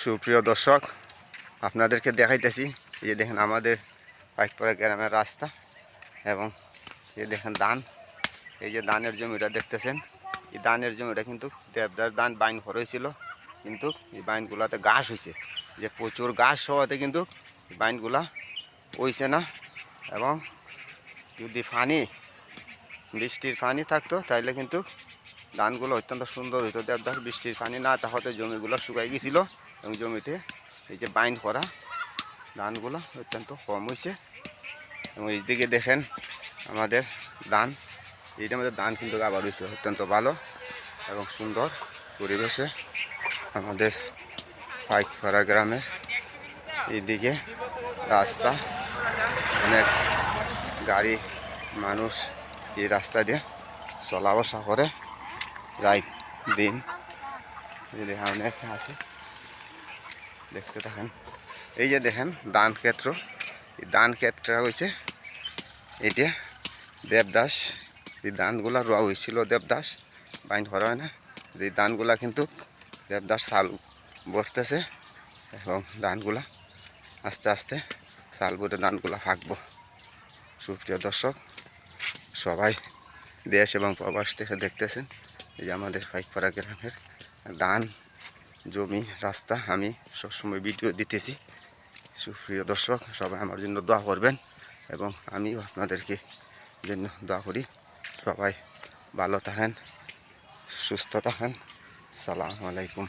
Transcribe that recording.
সুপ্রিয় দর্শক, আপনাদেরকে দেখাইতেছি এই যে দেখেন আমাদের পাইকপাড়া গ্রামের রাস্তা এবং এই দেখেন ধান। এই যে ধানের জমিটা দেখতেছেন, এই ধানের জমিটা কিন্তু দেবদাস ধান বাইন হয়েছিল, কিন্তু এই বাইনগুলাতে ঘাস হয়েছে, যে প্রচুর ঘাস হওয়াতে কিন্তু এই বাইনগুলা হইছে না। এবং যদি বৃষ্টির পানি থাকতো তাহলে কিন্তু ধানগুলো অত্যন্ত সুন্দর হইতো। দেবদাস বৃষ্টির পানি না থাকাতে জমিগুলো শুকাই গেছিল এবং জমিতে এই যে বাইন করা ধানগুলো অত্যন্ত কম হয়েছে। এবং এইদিকে দেখেন আমাদের ধান, এইটার মধ্যে ধান কিন্তু আবার হয়েছে অত্যন্ত ভালো এবং সুন্দর পরিবেশে। আমাদের পাইকপাড়া গ্রামের এইদিকে রাস্তা, অনেক গাড়ি মানুষ এই রাস্তা দিয়ে চলা বসা করে রাত দিন। অনেক আছে, দেখতে থাকেন। এই যে দেখেন ধান ক্ষেত্র, এই ধান ক্ষেত্র হয়েছে এটা দেবদাস। এই ধানগুলা রোয়া হয়েছিল দেবদাস, বাইন করা হয় না। এই ধানগুলা কিন্তু দেবদাস চাল বসতেছে এবং ধানগুলা আস্তে আস্তে চাল বটে ধানগুলা ফাঁকবো। সুপ্রিয় দর্শক, সবাই দেশ এবং প্রবাস থেকে দেখতেছেন এই যে আমাদের পাইকপাড়া গ্রামের ধান জমি রাস্তা। আমি সবসময় ভিডিও দিতেছি। সুপ্রিয় দর্শক, সবাই আমার জন্য দোয়া করবেন এবং আমিও আপনাদেরকে জন্য দোয়া করি। সবাই ভালো থাকেন, সুস্থ থাকেন। আসসালামু আলাইকুম।